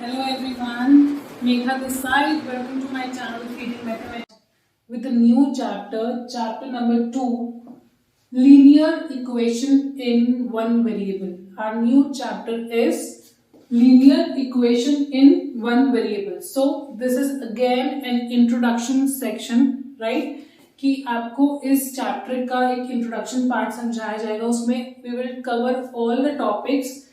Hello everyone, Megha this side. Welcome to my channel Feeding Mathematics with a new chapter, chapter number 2, linear equation in one variable. Our new chapter is linear equation in one variable. So this is again an introduction section, right? कि आपको इस chapter का एक introduction part समझाया जाएगा. उसमें we will cover all the topics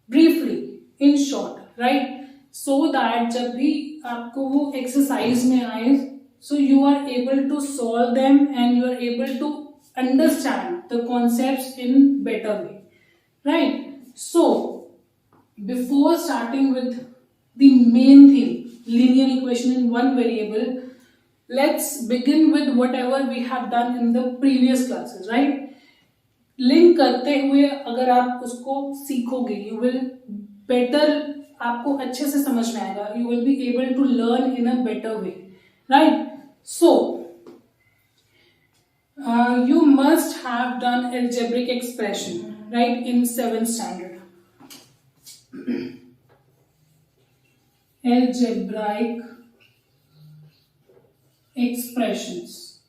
briefly in short, right? So that जब भी आपको वो एक्सरसाइज में आए, so you are able to solve them and you are able to understand the concepts in better way, right? So before starting with the main thing, linear equation in one variable, let's begin with whatever we have done in the previous classes, right? Link करते हुए अगर आप उसको सीखोगे, you will better, आपको अच्छे से समझ में आएगा, you will be able to learn in a better way, right? So you must have done algebraic expression, right, in 7th standard. Algebraic expressions,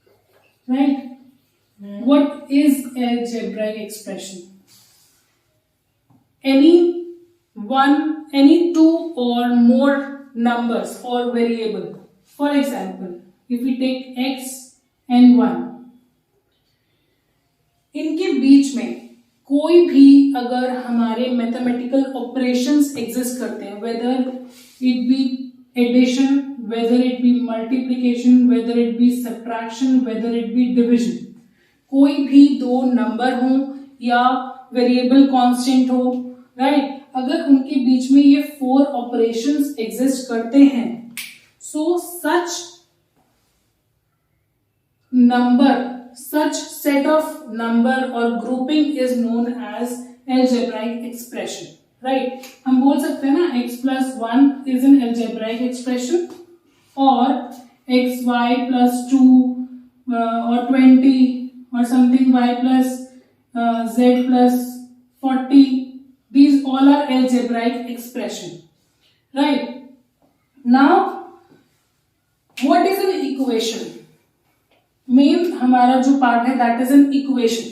right? What is algebraic expression? Any two or more numbers or variable. For example, if we take x and 1, इनके बीच में कोई भी अगर हमारे mathematical operations exist करते हैं, whether it be addition, whether it be multiplication, whether it be subtraction, whether it be division, कोई भी दो नंबर हो या वेरिएबल कांस्टेंट हो, राइट? अगर उनके बीच में ये 4 ऑपरेशंस एग्जिस्ट करते हैं, so such number, such set of number or grouping is known as algebraic expression, right? हम बोल सकते हैं ना x plus 1 is an algebraic expression, or xy plus 2 or 20 or something, y plus z plus 40, these all are algebraic expression, right? Now what is an equation? Main हमारा जो part है that is an equation.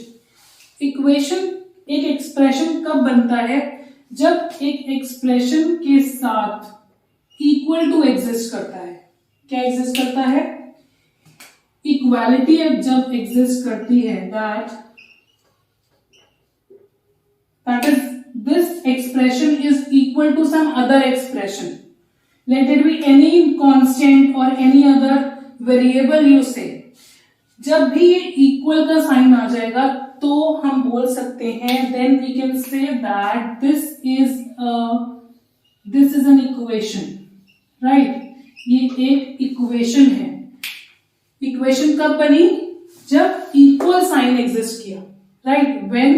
Equation एक expression कब बनता है? जब एक expression के साथ इक्वल टू एग्जिस्ट करता है. क्या एग्जिस्ट करता है? इक्वालिटी जब एग्जिस्ट करती है, that is this expression is equal to some other expression, let it be any constant और any other variable you say. जब भी ये इक्वल का साइन आ जाएगा तो हम बोल सकते हैं, then we can say that this is an equation, right? ये एक इक्वेशन है. इक्वेशन कब बनी? जब इक्वल साइन एग्जिस्ट किया, right? When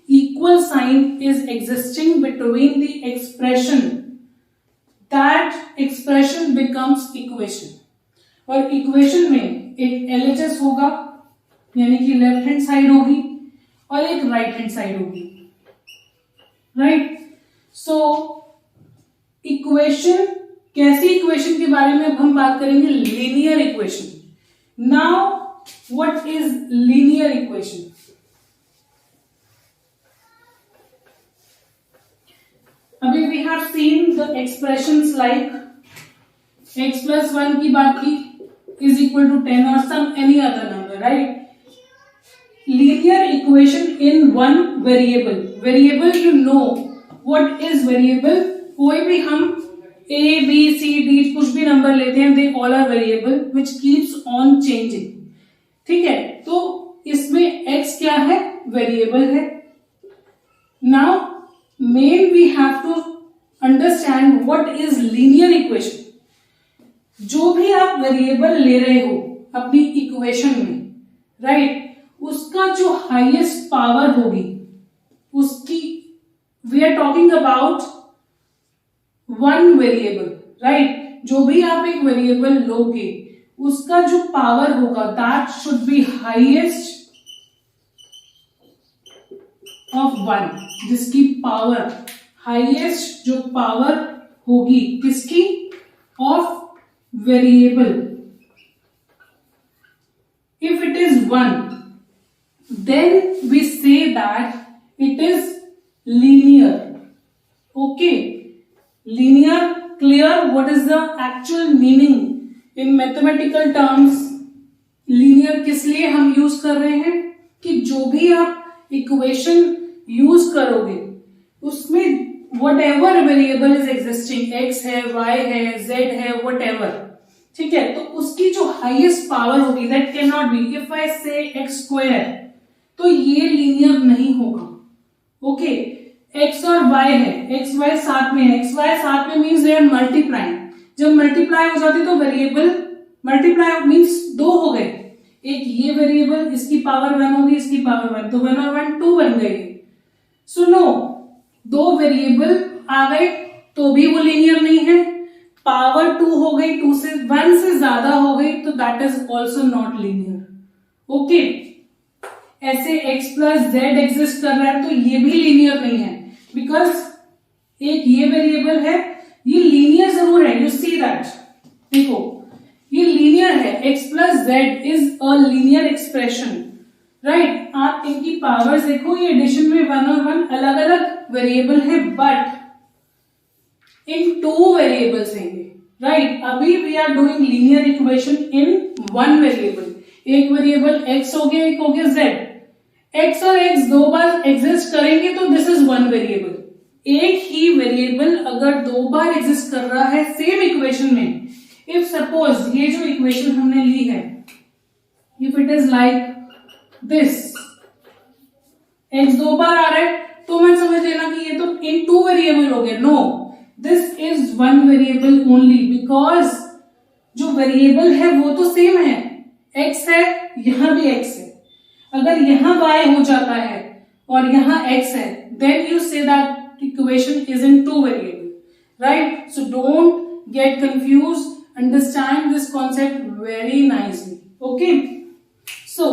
equal sign is existing between the expression, that expression becomes equation. और इक्वेशन में एक LHS होगा, यानी कि लेफ्ट हैंड साइड होगी, और एक राइट हैंड साइड होगी, राइट? सो इक्वेशन, कैसी इक्वेशन के बारे में अब हम बात करेंगे? Linear equation. Now what is linear equation? अभी we have seen the expressions like x plus 1 की बात की is equal to 10 or some any other number, right? Linear equation in one variable. Variable, you know what is variable? कोई भी हम a b c d कुछ भी number लेते हैं, they all are variable which keeps on changing. ठीक है? तो इसमें x क्या है? वेरिएबल है. Now main we have to understand what is linear equation. जो भी आप वेरिएबल ले रहे हो अपनी इक्वेशन में, राइट, उसका जो हाईएस्ट पावर होगी उसकी, we are talking about one variable, right? जो भी आप एक वेरिएबल लोगे उसका जो पावर होगा that should be highest of 1, जिसकी पावर, हाईएस्ट जो पावर होगी किसकी, of variable, if it is 1 then we say that it is linear. Okay, linear, clear? What is the actual meaning in mathematical terms? linear किस लिए हम use कर रहे हैं कि जो भी आप इक्वेशन यूज करोगे उसमें whatever variable is existing, x है, y है, z है, whatever, ठीक है, तो उसकी जो हाईएस्ट पावर होगी that cannot be, if I say x square, तो ये लीनियर नहीं होगा. ओके, x और y है, x y साथ में है, x y साथ में मीन्स दे आर मल्टीप्लाइंग. जब मल्टीप्लाई हो जाती तो वेरिएबल मल्टीप्लाई मीन्स दो हो गए, एक ये वेरिएबल इसकी पावर 1 होगी, इसकी पावर 1, तो 1 और 1 2 बन गए. सुनो, दो वेरिएबल आ गए तो भी वो लीनियर नहीं है, पावर 2 हो गई, 2 से 1 से ज्यादा हो गई तो that is also not linear. Okay, ऐसे x प्लस जेड एग्जिस्ट कर रहा है तो ये भी लीनियर नहीं है, बिकॉज एक ये वेरिएबल है, ये लीनियर जरूर है, यू सी दैट, देखो ये लीनियर है, x plus Z is a linear expression, right. आप इनकी पावर्स देखो, ये एडिशन में 1 और 1 अलग अलग वेरिएबल है बट इन 2 वेरिएबल्स हैं, राइट. अभी we are doing linear equation in 1 variable, एक वेरिएबल x हो गया, एक हो गया z. x और x दो बार एग्जिस्ट करेंगे तो दिस इज 1 वेरिएबल. एक ही वेरिएबल अगर दो बार एग्जिस्ट कर रहा है सेम इक्वेशन में, इफ सपोज ये जो इक्वेशन हमने ली है, if it is like this, x दो बार आ रहा है तो मैं समझ लेना कि ये तो इन 2 वेरिएबल हो गए. No, this is 1 variable only, because जो वेरिएबल है वो तो सेम है, x है, यहां भी x है. अगर यहां y हो जाता है और यहां x है, then you say that equation is in 2 variable, right? So don't get confused, understand this concept very nicely. Okay, so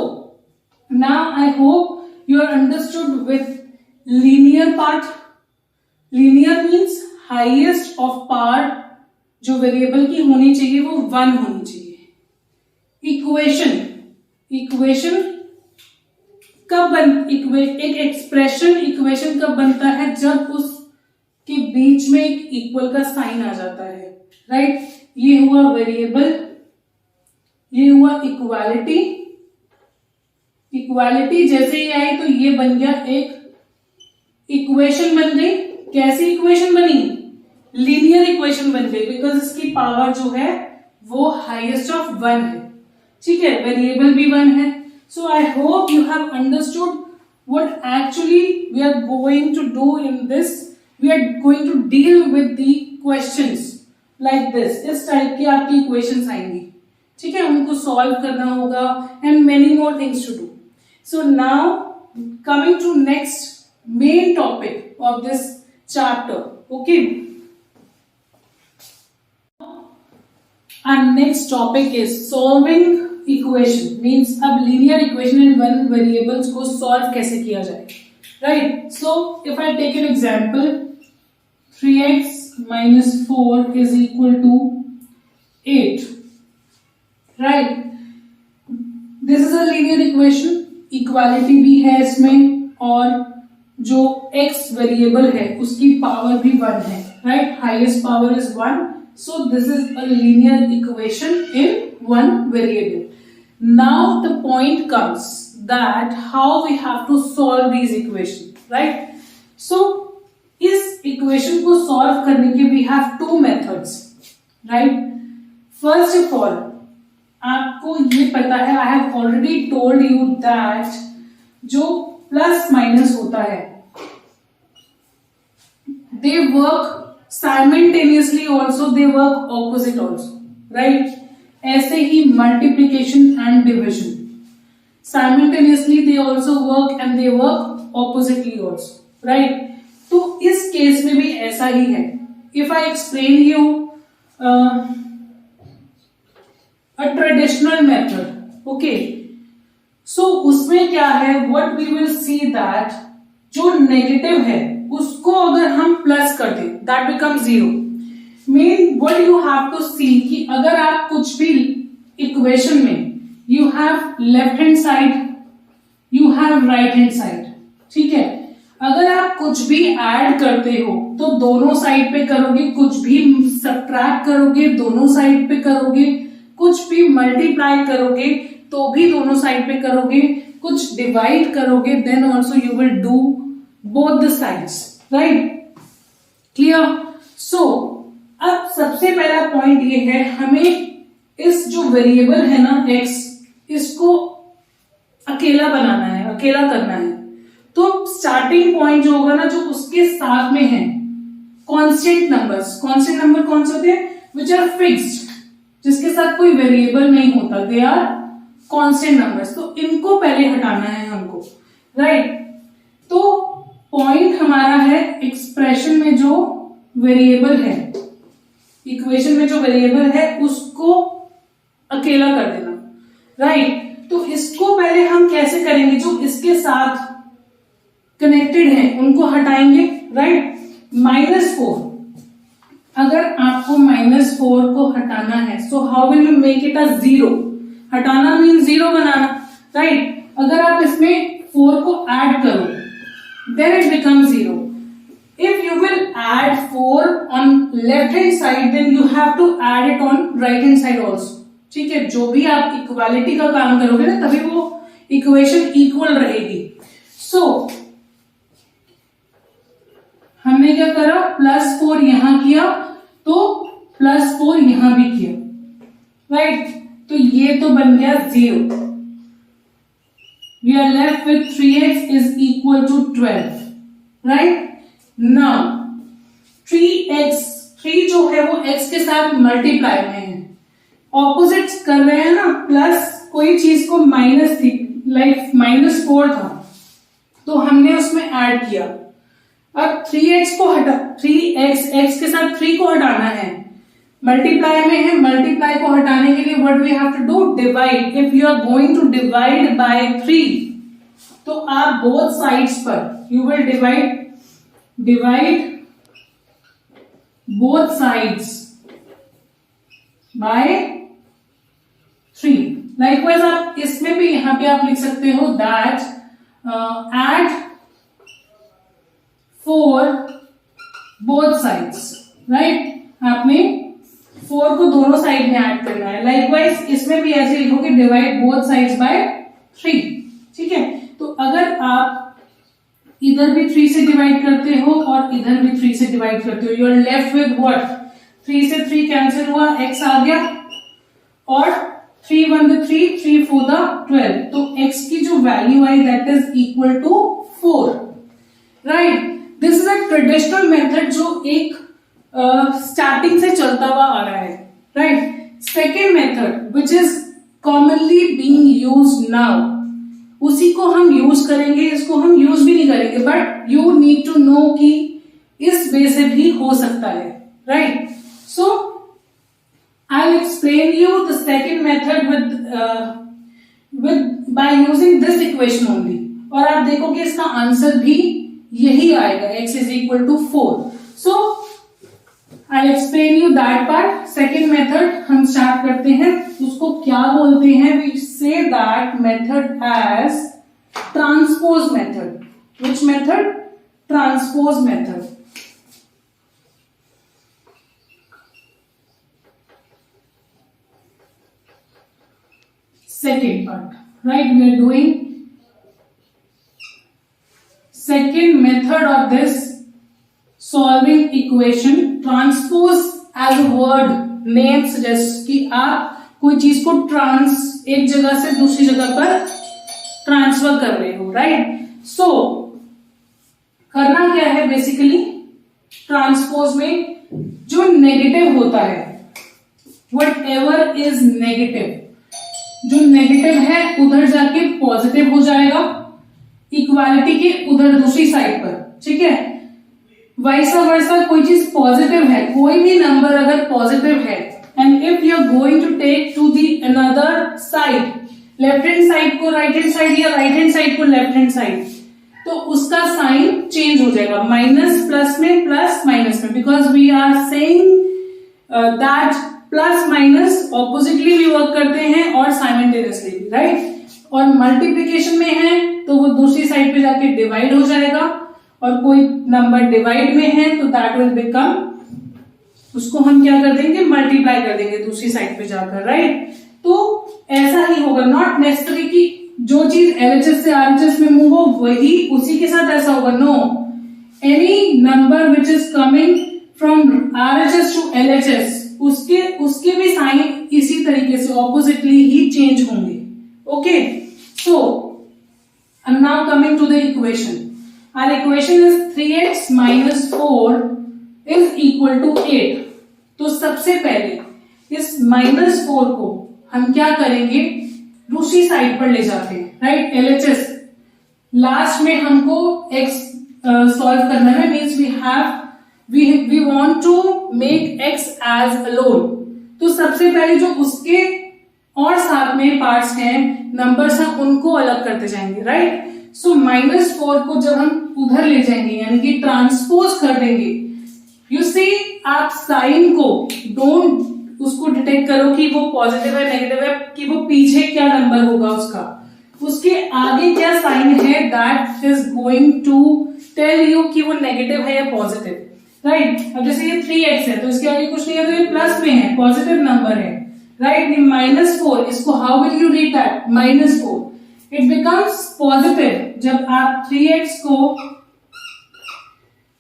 now I hope you are understood with linear part. Linear means highest of part जो variable की होनी चाहिए वो 1 होनी चाहिए. Equation कब एक expression equation कब बनता है, जब उसके बीच में एक इक्वल का साइन आ जाता है, राइट. ये हुआ वेरिएबल, ये हुआ इक्वालिटी. इक्वालिटी जैसे ही आई तो ये बन गया एक इक्वेशन बन गई. कैसी इक्वेशन बनी, लीनियर इक्वेशन बन गई, बिकॉज इसकी पावर जो है वो हाईएस्ट ऑफ 1 है, ठीक है, वेरिएबल भी 1 है. So I hope you have understood what actually we are going to do in this. We are going to deal with the questions like this. इस टाइप की आपकी equations आएंगी, ठीक है, उनको solve करना होगा and many more things to do. So now coming to next main topic of this chapter. Okay. Our next topic is solving equation. Means अब लीनियर इक्वेशन इन 1 वेरिएबल्स को सॉल्व कैसे किया जाए, right. So if I take an example, 3x minus 4 is equal to 8, right. This is a linear equation, equality भी है इसमें और जो x वेरिएबल है उसकी पावर भी 1 है, right. Highest power is 1. So this is a linear equation in 1 variable. Now the point comes that how we have to solve these equations, right? So इस equation को solve करने के we have 2 methods, right? First of all, आपको ये पता है, I have already told you that जो plus minus होता है they work simultaneously also, they work opposite also, right. ऐसे ही multiplication and division simultaneously they also work and they work oppositely also, right. तो इस केस में भी ऐसा ही है. if I explain you a traditional method, okay, so उसमें क्या है, what we will see that जो नेगेटिव है उसको अगर हम प्लस कर दें that become 0. Main what you have to see कि अगर आप कुछ भी इक्वेशन में you have left hand side, you have right hand side, ठीक है। अगर आप कुछ भी ऐड करते हो तो दोनों साइड पे करोगे, कुछ भी सब्ट्रैक्ट करोगे दोनों साइड पे करोगे, कुछ भी मल्टीप्लाई करोगे तो भी दोनों साइड पे करोगे, कुछ डिवाइड करोगे then also you will do both the sides, right, clear. So अब सबसे पहला पॉइंट ये है, हमें इस जो वेरिएबल है ना x, इसको अकेला बनाना है, अकेला करना है। तो स्टार्टिंग पॉइंट जो होगा ना, जो उसके साथ में है कांस्टेंट नंबर्स, कांस्टेंट नंबर कौन से होते हैं, विच आर फिक्स्ड, जिसके साथ कोई वेरिएबल नहीं होता, दे आर कांस्टेंट नंबर्स। तो इनको पहले हटाना है हमको, राइट। तो पॉइंट हमारा है एक्सप्रेशन में जो वेरिएबल है, इक्वेशन में जो वेरिएबल है उसको अकेला कर देना, राइट। तो इसको पहले हम कैसे करेंगे, जो इसके साथ कनेक्टेड है उनको हटाएंगे, राइट। -4, अगर आपको -4 को हटाना है, so how will you make it a 0, हटाना मीन 0 बनाना, राइट। अगर आप इसमें 4 को ऐड करो then it becomes 0। If you will add 4 on left hand side, then you have to add it on right hand side also, ठीक है। जो भी आप इक्वालिटी का काम करोगे ना, तभी वो इक्वेशन इक्वल रहेगी। सो हमने क्या करा, +4 यहां किया तो +4 यहां भी किया, राइट। तो ये तो बन गया 0। We are left with 3x is equal to 12, right. Now 3 जो है वो x के साथ मल्टीप्लाई में है, ऑपोजिट कर रहे हैं ना, प्लस कोई चीज को माइनस थी, लाइक -4 था तो हमने उसमें ऐड किया। अब 3x को हटा, 3x x के साथ 3 को हटाना है, मल्टीप्लाई में है, मल्टीप्लाई को हटाने के लिए what we have to do, divide. If you are going to divide by 3 तो आप बोथ साइड्स पर you will divide both sides by 3। Likewise आप इसमें भी यहां पे आप लिख सकते हो that add 4 both sides, right। आपने 4 को दोनों साइड में ऐड करना है। Likewise इसमें भी ऐसे लिखोगे divide both sides by 3, ठीक है। तो अगर आप इधर भी 3 से डिवाइड करते हो और इधर भी 3 से डिवाइड करते हो, you are left with what, 3 से 3 कैंसिल हुआ, x आ गया और 3 1 द 3, 3 4 द 12, तो x की जो वैल्यू आई that is equal to 4, right. This is a traditional method जो एक स्टार्टिंग से चलता हुआ आ रहा है, right. Second method which is commonly being used now, उसी को हम यूज करेंगे, इसको हम यूज भी नहीं करेंगे, but you need to know कि इस वे से भी हो सकता है, right. So I will explain you the second method with by using this equation only, और आप देखोगे इसका आंसर भी यही आएगा, x is equal to 4। So I explain you that part. Second method हम स्टार्ट करते हैं, उसको क्या बोलते हैं, we say that method as transpose method. Which method, transpose method. Second part, right, we are doing second method of this solving equation, transpose as a word name suggests कि आप कोई चीज को एक जगह से दूसरी जगह पर ट्रांसफर कर रहे हो, राइट। सो करना क्या है, बेसिकली ट्रांसपोज में जो नेगेटिव होता है, whatever is नेगेटिव, जो नेगेटिव है उधर जाके पॉजिटिव हो जाएगा, इक्वालिटी के उधर दूसरी साइड पर, ठीक है। वैसा वैसा कोई चीज पॉजिटिव है, कोई भी नंबर अगर पॉजिटिव है and if you are going to take to the another side, left hand side को राइट हैंड साइड या राइट हैंड साइड को लेफ्ट हैंड साइड, तो उसका साइन चेंज हो जाएगा, माइनस प्लस में, प्लस माइनस में, because we are saying that plus minus oppositely भी वर्क करते हैं और साइमल्टेनियसली भी, राइट। और मल्टीप्लीकेशन में है तो वो दूसरी साइड पे जाके डिवाइड हो जाएगा, और कोई नंबर डिवाइड में है तो दैट विल बिकम, उसको हम क्या कर देंगे, मल्टीप्लाई कर देंगे दूसरी साइड पे जाकर, राइट। तो ऐसा ही होगा, नॉट नेसेसरी कि जो चीज एलएचएस से आरएचएस में मूव हो वही उसी के साथ ऐसा होगा, no, any number which is coming from RHS to LHS उसके भी साइन इसी तरीके से ऑपोजिटली ही चेंज होंगे, okay. So I am now coming to the equation. Our equation is 3x minus 4 is equal to 8। तो सबसे पहले इस -4 को हम क्या करेंगे, दूसरी साइड पर ले जाते हैं, राइट। एलएचएस लास्ट में हमको x सॉल्व करना है, means we want to make x as alone. तो सबसे पहले जो उसके और साथ में पार्ट्स हैं, नंबर्स हैं, उनको अलग करते जाएंगे, राइट। सो -4 को जब हम उधर ले जाएंगे यानी कि ट्रांसपोज कर देंगे, यू सी आप साइन को डोंट उसको डिटेक्ट करो कि वो पॉजिटिव है नेगेटिव है, कि वो पीछे क्या नंबर होगा उसके आगे क्या साइन है, that is going to tell you कि वो नेगेटिव है या पॉजिटिव, राइट। अब जैसे ये 3x है तो इसके आगे कुछ नहीं है तो ये प्लस में है, पॉजिटिव नंबर है, राइट। ये -4, इसको how will you read that, -4 it becomes positive जब आप 3x को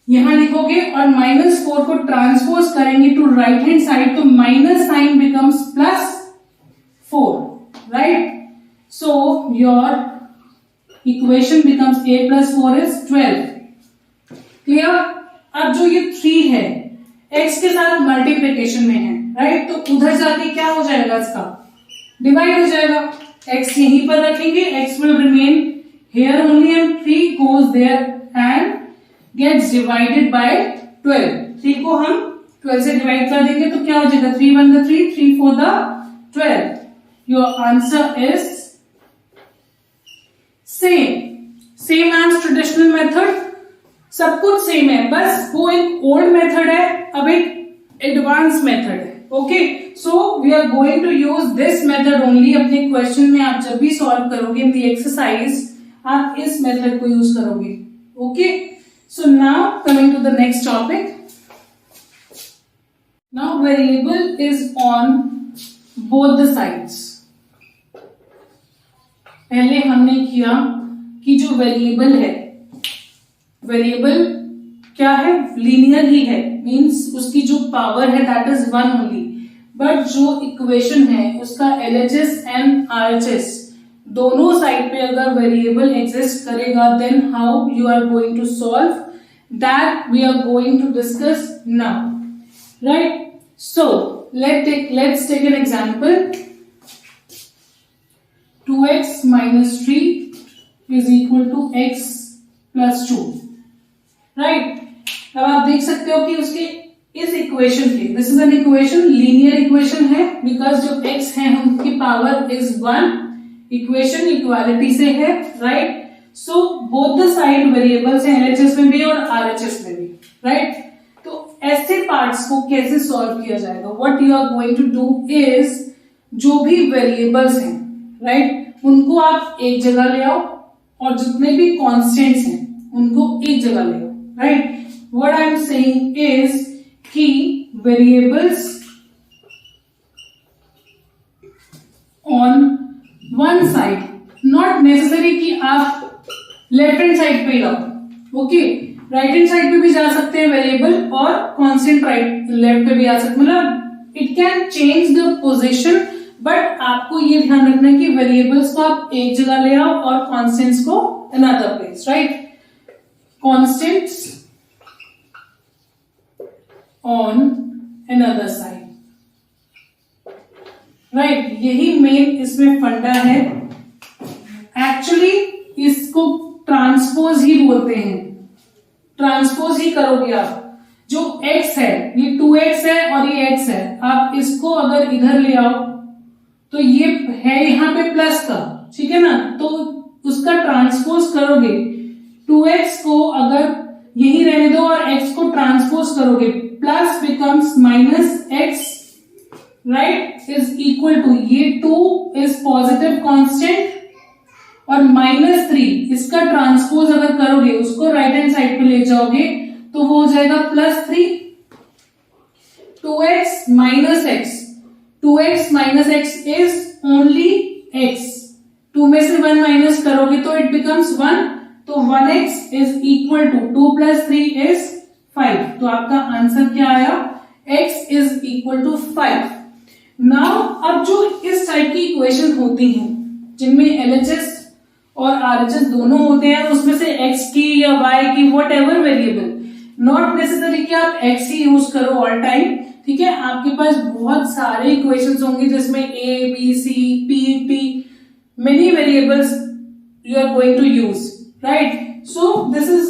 यहां लिखोगे और -4 को ट्रांसपोज करेंगे टू राइट हैंड साइड, तो minus sign becomes +4, right. So your equation becomes a + 4 is 12, clear. अब जो ये 3 है x के साथ मल्टीप्लिकेशन में है, राइट, तो उधर जाके क्या हो जाएगा, इसका डिवाइड हो जाएगा। x यहीं पर रखेंगे, x will remain here only and 3 goes there and gets divided by 12। 3 को हम 12 से डिवाइड कर देंगे तो क्या हो जाएगा, 3 1 the 3, 3 4 the 12। Your answer is same as traditional method, सब कुछ सेम है, बस वो एक ओल्ड मेथड है, अब एक एडवांस मेथड है, okay. So we are going to use this method only. अपने क्वेश्चन में आप जब भी सॉल्व करोगे इन द एक्सरसाइज, आप इस मेथड को यूज करोगे, okay. So now coming to the next topic. Now variable is on both the sides. पहले हमने किया कि जो वेरिएबल है, वेरिएबल क्या है, लीनियर ही है, मींस उसकी जो पावर है दैट इज 1 ओनली, बट जो इक्वेशन है उसका एलएचएस एंड आरएचएस दोनों साइड पे अगर वेरिएबल एग्जिस्ट करेगा, then how you are going to solve that we are going to discuss now, right. So let's take an example. 2x minus 3 is equal to x plus 2, right. अब आप देख सकते हो कि उसके इस इक्वेशन के, this is an equation, linear equation है, बिकॉज जो x है उनकी पावर इज 1, इक्वेशन इक्वालिटी से है, right. So both the side variables हैं, एलएचएस में भी और आरएचएस में भी, राइट। तो ऐसे पार्ट्स को कैसे सॉल्व किया जाएगा, what you are going to do is, जो भी वेरिएबल्स हैं, राइट, उनको आप एक जगह ले आओ और जितने भी कॉन्स्टेंट्स हैं उनको एक जगह ले आओ, right. What I am saying is कि variables on one side, not necessary कि आप लेफ्ट हैंड साइड पे लाओ, ओके, राइट हैंड साइड पे भी जा सकते हैं वेरिएबल और कांस्टेंट राइट लेफ्ट पे भी आ सकते, मतलब it can change the position, but आपको ये ध्यान रखना है कि वेरिएबल्स को आप एक जगह ले आओ और कांस्टेंट्स को another place, right. Constants on another side, right. यही मेन इसमें फंडा है। एक्चुअली इसको ट्रांसपोज ही बोलते हैं, ट्रांसपोज ही करोगे आप। जो x है ये 2x है और ये x है, आप इसको अगर इधर ले आओ तो ये है यहाँ पे प्लस का, ठीक है ना, तो उसका ट्रांसपोज करोगे, 2x को अगर यही रहने दो और x को ट्रांसपोज करोगे plus becomes minus x, right, is equal to, ये 2 इज पॉजिटिव कांस्टेंट और -3 इसका ट्रांसपोज अगर करोगे, उसको राइट हैंड साइड पे ले जाओगे तो वो हो जाएगा +3, 2x minus x, 2x minus x is only x, 2 में से 1 माइनस करोगे तो इट बिकम्स 1, तो 1x is equal to 2 plus 3 is 5, तो आपका आंसर क्या आया, x is equal to 5। Now अब जो इस टाइप की इक्वेशन होती हैं जिनमें LHS और RHS दोनों होते हैं, उसमें से x की या y की what ever variable, not necessary कि आप x ही यूज करो ऑल टाइम, ठीक है, आपके पास बहुत सारे इक्वेशंस होंगे जिसमें a b c p t many variables you are going to use, right. So this is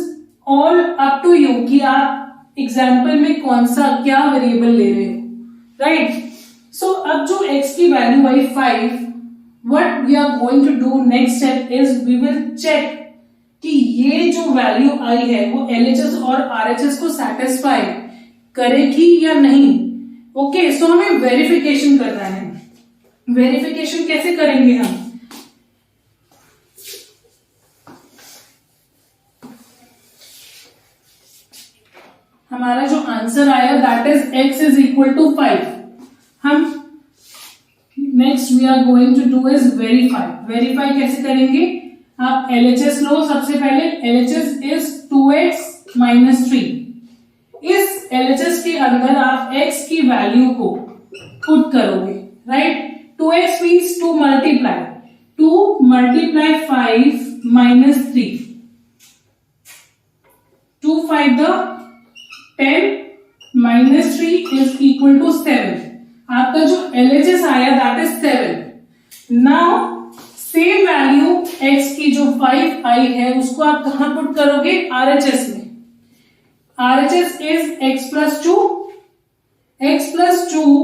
all up to you कि आप एग्जाम्पल में कौन सा क्या वेरिएबल ले रहे हो, राइट। सो अब जो x की value I 5, what we are going to do next step is we will check कि ये जो वैल्यू आई है वो LHS और RHS को सेटिस्फाई करेगी या नहीं। ओके, सो हमें वेरिफिकेशन करना है। वेरिफिकेशन कैसे करेंगे हम, हमारा जो आंसर आया that is x is equal to 5, हम next we are going to do is verify. Verify कैसे करेंगे, आप LHS लो, सबसे पहले LHS इज 2x minus 3, इस LHS के अंदर आप x की वैल्यू को पुट करोगे, right. 2x means 2 multiply 5 minus 3, 2 5 the 10 minus 3 is equal to 7, आपका जो LHS आया that is 7। Now same value x की जो 5 आई है उसको आप कहां पुट करोगे, RHS में। RHS is x plus 2, x plus 2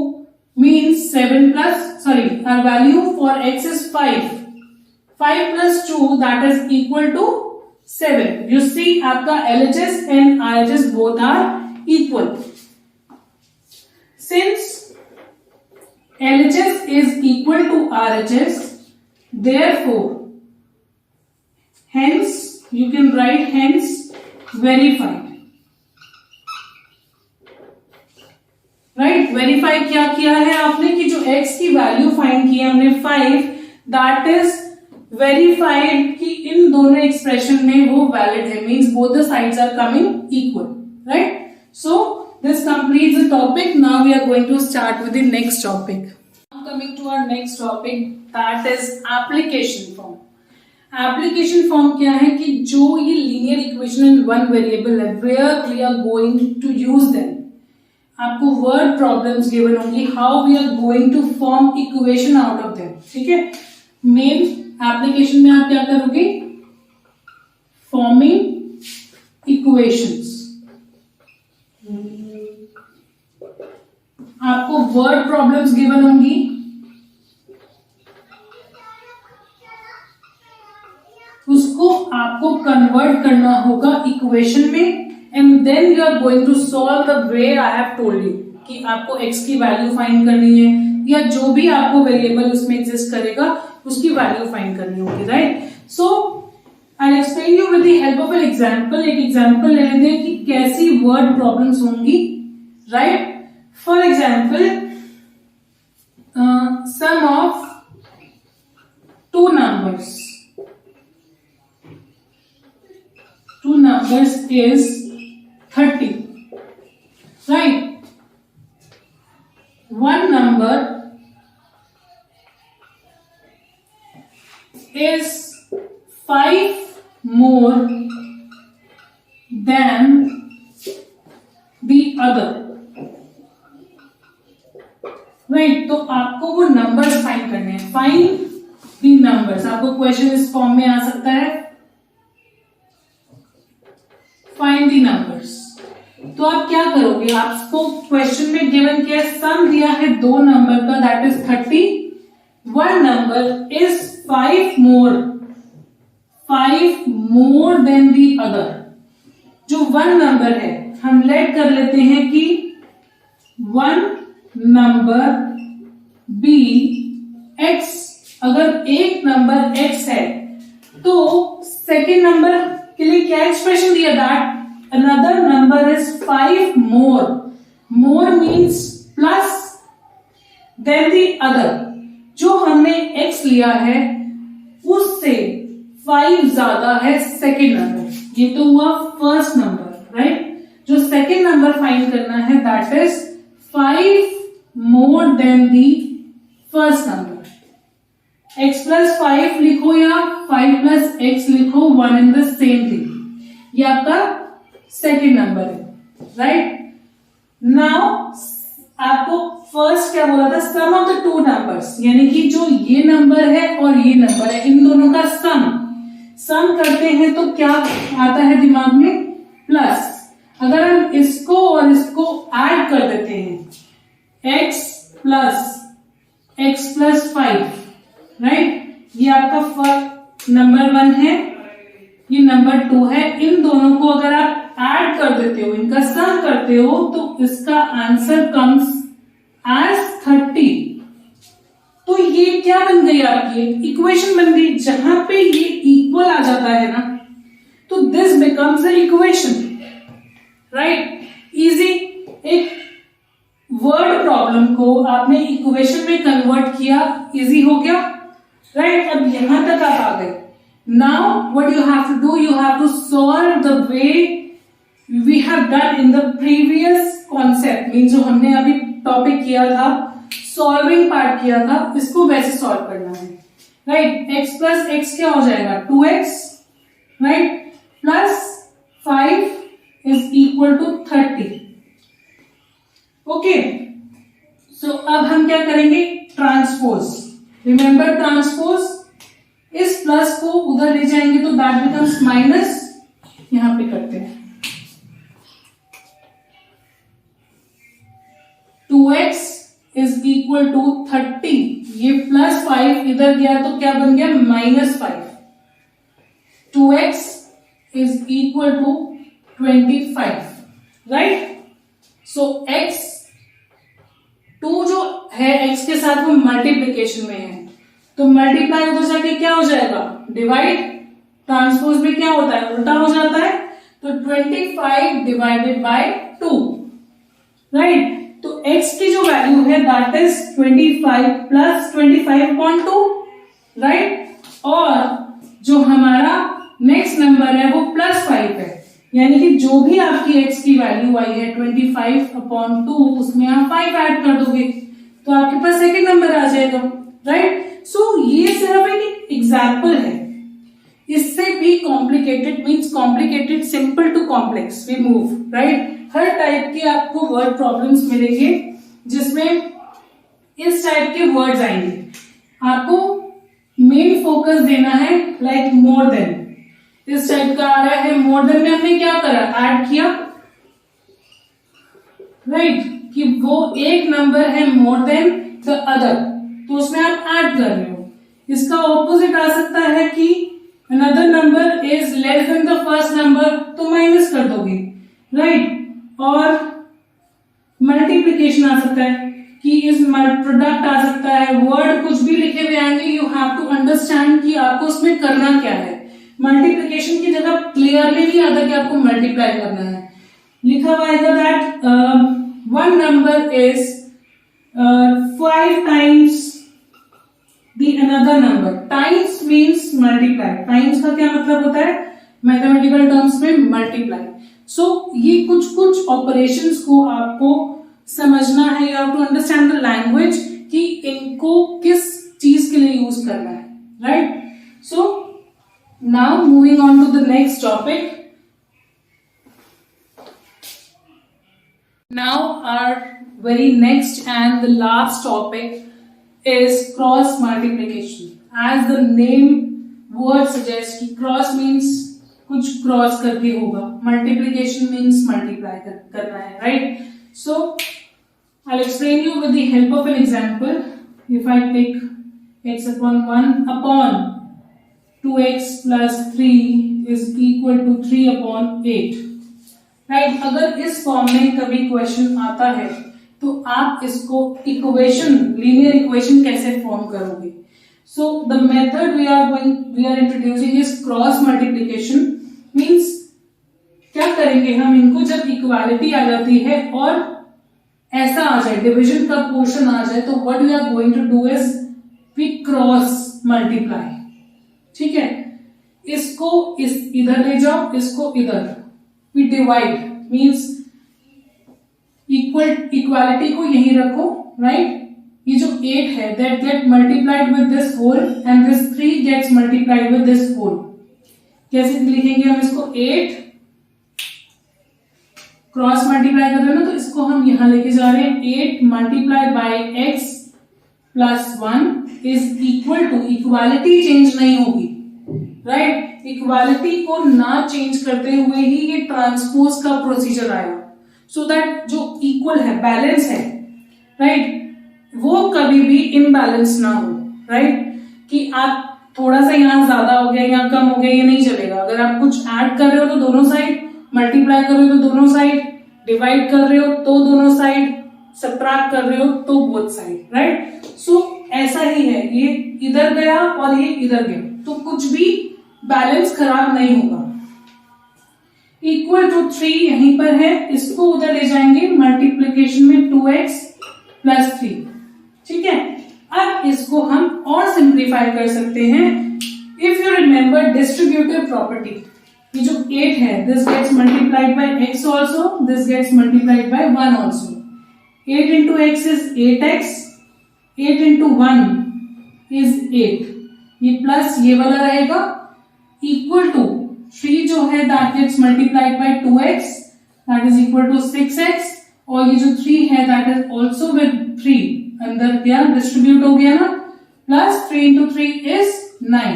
means 7 plus, sorry, our value for x is 5, 5 plus 2 that is equal to 7। You see आपका LHS and RHS both are equal। Since LHS is equal to RHS, therefore hence you can write hence verified, right. Verify क्या किया है आपने कि जो x की value find की है हमने 5, दैट इज वेरीफाइड कि इन दोनों एक्सप्रेशन में वो वैलिड है, means both the sides are coming equal, right. So this completes the topic. Now we are going to start with the next topic. Coming to our next topic, that is application form. Application form क्या है कि जो ये linear equation in one variable है, where we are going to use them. आपको word problems given होंगी, how we are going to form equation out of them, ठीक है। Main application में आप क्या करोगे, forming equations। आपको वर्ड प्रॉब्लम्स गिवन होंगी, उसको आपको कन्वर्ट करना होगा इक्वेशन में, and then you are going to solve the way I have told you कि आपको x की वैल्यू फाइंड करनी है या जो भी आपको वेरिएबल उसमें एग्जिस्ट करेगा उसकी वैल्यू फाइंड करनी होगी, right. So I explain you with the help of an example. एक एग्जांपल ले लेते हैं कि कैसी वर्ड प्रॉब्लम्स होंगी, right. For example, sum of two numbers is 30, right? One number is 5 more than the other, right. तो आपको वो नंबर्स फाइंड करने हैं, फाइंड दी नंबर्स। आपको क्वेश्चन इस फॉर्म में आ सकता है, फाइंड दी नंबर्स। तो आप क्या करोगे, आपको क्वेश्चन में गिवन किया सम दिया है 2 नंबर का that is 30, one number is 5 more than the other. जो वन नंबर है हम लेट कर लेते हैं कि वन नंबर बी एक्स, अगर एक नंबर एक्स है तो सेकेंड नंबर के लिए क्या एक्सप्रेशन दिया, that another number is 5 more, more means plus then the other, जो हमने x लिया है उससे 5 ज्यादा है सेकेंड नंबर, ये तो हुआ फर्स्ट नंबर, राइट। जो सेकेंड नंबर फाइंड करना है that is 5 more than the first number. x plus 5 लिखो या 5 प्लस x लिखो, one in the same thing, ये आपका सेकेंड नंबर है, राइट। नाउ आपको फर्स्ट क्या बोला था, सम ऑफ द टू नंबर्स, यानी कि जो ये नंबर है और ये नंबर है इन दोनों का सम करते हैं तो क्या आता है दिमाग में, प्लस। अगर हम इसको और इसको ऐड कर देते हैं x प्लस 5, राइट, ये आपका नंबर 1 है, ये नंबर 2 है, इन दोनों को अगर आप ऐड कर देते हो, इनका सम करते हो तो इसका आंसर कम्स एज 30। तो ये क्या बन गई आपकी, इक्वेशन बन गई, जहां पे ये इक्वल आ जाता है ना तो this becomes a equation, right. Easy, एक वर्ड प्रॉब्लम को आपने इक्वेशन में कन्वर्ट किया, इजी हो गया, राइट। अब यहां तक आप आ गए। Now what you have to do, you have to solve the way we have done in the previous concept, mean जो हमने अभी टॉपिक किया था, सॉल्विंग पार्ट किया था, इसको वैसे सॉल्व करना है, राइट। x प्लस एक्स क्या हो जाएगा, 2x, right, plus 5 is equal to 30। Okay, so अब हम क्या करेंगे, ट्रांसपोज, रिमेंबर ट्रांसपोज, इस प्लस को उधर ले जाएंगे तो दैट बिकम्स माइनस, यहां पे करते हैं 2x इज इक्वल टू 30, ये प्लस 5 इधर गया तो क्या बन गया, minus 5, 2x is equal to 25, right. So x 2 जो है x के साथ वो मल्टीप्लीकेशन में है, तो मल्टीप्लाई उधर जाके क्या हो जाएगा, डिवाइड, ट्रांसपोज में क्या होता है, उल्टा हो जाता है, तो 25 डिवाइडेड बाय 2, राइट। तो x की जो वैल्यू है दैट इज 25 प्लस 25/2, राइट। और जो हमारा नेक्स्ट नंबर है वो प्लस 5 है, यानी कि जो भी आपकी x की वैल्यू आई है 25/2, उसमें आप 5 ऐड कर दोगे तो आपके पास सेकेंड नंबर आ जाएगा, राइट। सो ये सिर्फ एक एग्जाम्पल है, इससे भी complicated means complicated, simple to complex we move, right. हर टाइप के आपको वर्ड प्रॉब्लम्स मिलेंगे जिसमें इस टाइप के वर्ड्स आएंगे, आपको मेन फोकस देना है, लाइक मोर देन, इस टाइप का आ रहा है, मोर देन में हमने क्या करा, ऐड किया, राइट, कि वो एक नंबर है मोर देन द अदर, तो उसमें आप ऐड कर रहे हो। इसका ऑपोजिट आ सकता है कि another number is less than the first number, तो माइनस कर दोगे, राइट। और मल्टीप्लीकेशन आ सकता है कि इस प्रोडक्ट आ सकता है, वर्ड कुछ भी लिखे हुए आएंगे, यू हैव टू अंडरस्टैंड कि आपको उसमें करना क्या है। मल्टीप्लीकेशन की जगह क्लियरली नहीं आता कि आपको मल्टीप्लाई करना है, लिखा हुआ आएगा that one number is 5 times the another number, times means multiply, times का क्या मतलब होता है मैथमेटिकल टर्म्स में, मल्टीप्लाई। सो ये कुछ ऑपरेशंस को आपको समझना है, you have to understand the language कि इनको किस चीज के लिए यूज करना है, right. So now moving on to the next topic, now our very next and the last topic is cross multiplication. As the name word suggests कि cross means कुछ क्रॉस करके होगा, मल्टीप्लीकेशन मीन्स मल्टीप्लाई करना है, right. So I will explain you with the help of an example. If I take x upon 1 upon 2x plus 3 is equal to 3/8, right. अगर इस form में कभी question आता है तो आप इसको इक्वेशन, लीनियर इक्वेशन कैसे फॉर्म करोगे? So the method we are introducing is cross multiplication. Means क्या करेंगे हम, इनको जब इक्वालिटी आ जाती है और ऐसा आ जाए, डिविजन का पोर्शन आ जाए, तो what we are going to do is we cross multiply. ठीक है, इसको इधर ले जाओ, इसको इधर, वी डिवाइड। मीन्स इक्वालिटी को यहीं रखो, राइट? ये जो 8 है that get multiplied with this whole and this 3 gets multiplied with this whole. कैसे लिखेंगे हम इसको? 8 क्रॉस मल्टीप्लाई कर रहे हो ना, तो इसको हम यहां लेके जा रहे हैं। 8 multiply by x plus 1 is equal to, equality change नहीं होगी, राइट? इक्वालिटी को ना चेंज करते हुए ही ये ट्रांसपोज का प्रोसीजर आएगा, सो दैट जो इक्वल है, बैलेंस है, राइट, वो कभी भी इम्बैलेंस ना हो, राइट? कि आप थोड़ा सा यहाँ ज्यादा हो गया, यहाँ कम हो गया, ये नहीं चलेगा। अगर आप कुछ ऐड कर रहे हो तो दोनों साइड, मल्टीप्लाई कर रहे हो तो दोनों साइड, डिवाइड कर रहे हो तो दोनों साइड, सब्ट्रैक्ट कर रहे हो तो बोथ साइड, राइट? सो ऐसा ही है, ये इधर गया और ये इधर गया, तो कुछ भी बैलेंस खराब नहीं होगा। इक्वल टू 3 यहीं पर है, इसको उधर ले जाएंगे मल्टीप्लीकेशन में 2x प्लस 3। ठीक है, अब इसको हम और सिंप्लीफाई कर सकते हैं। If you remember distributive property, ये जो 8 है, this gets multiplied by x also, this gets multiplied by 1 also. 8 into x is 8x, 8 into 1 is 8, ये प्लस ये वाला रहेगा, इक्वल टू 3 जो है that gets multiplied by 2x, that is equal to 6x, और ये जो 3 है दैट इज ऑल्सो विद 3, अंदर क्या डिस्ट्रीब्यूट हो गया ना, प्लस 3 इंटू 3 इज 9।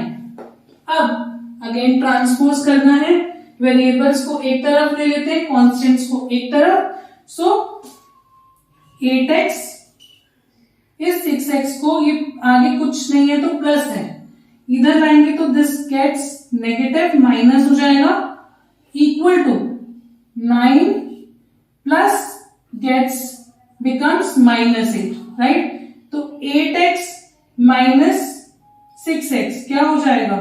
अब अगेन ट्रांसपोज करना है, वेरिएबल्स को एक तरफ ले लेते हैं, कॉन्स्टेंट्स को एक तरफ। सो 8x इस 6x को, ये आगे कुछ नहीं है तो प्लस है, इधर लाएंगे तो दिस गेट्स नेगेटिव, माइनस हो जाएगा, equal to 9 plus gets becomes -8, right? तो 8x माइनस 6x क्या हो जाएगा?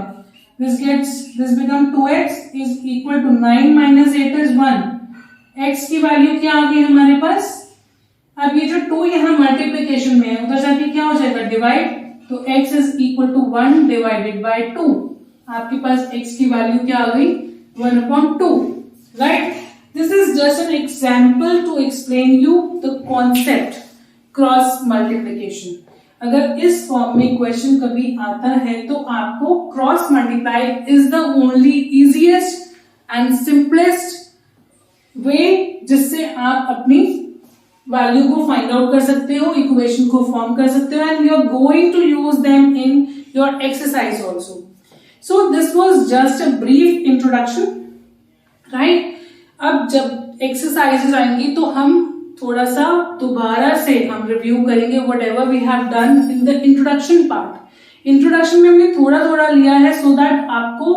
This become 2x is equal to 9 minus 8 is 1। x की वैल्यू क्या आ गई हमारे पास? अब ये जो 2 यहाँ मल्टीप्लीकेशन में है, उधर जाके क्या हो जाएगा? डिवाइड, तो x is equal to 1 divided by 2। आपके पास x की वैल्यू क्या आ गई? 1/2, right? This is just an example to explain you the concept cross multiplication. अगर इस फॉर्म में क्वेश्चन कभी आता है तो आपको cross multiply is the only easiest and simplest way जिससे आप अपनी वैल्यू को फाइंड आउट कर सकते हो, इक्वेशन को फॉर्म कर सकते हो, and you are going to use them in your exercise also. So this was just a brief introduction, right. अब जब एक्सरसाइजेज आएंगी तो हम थोड़ा सा दोबारा से हम रिव्यू करेंगे whatever we have done in the introduction part. Introduction में हमने थोड़ा थोड़ा लिया है सो दैट आपको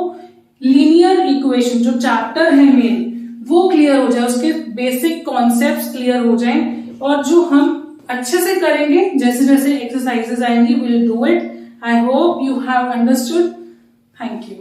लीनियर इक्वेशन जो चैप्टर है मेन वो क्लियर हो जाए, उसके बेसिक कॉन्सेप्ट्स क्लियर हो जाएं, और जो हम अच्छे से करेंगे जैसे जैसे एक्सरसाइजेज आएंगी will do it. I hope you have understood. Thank you.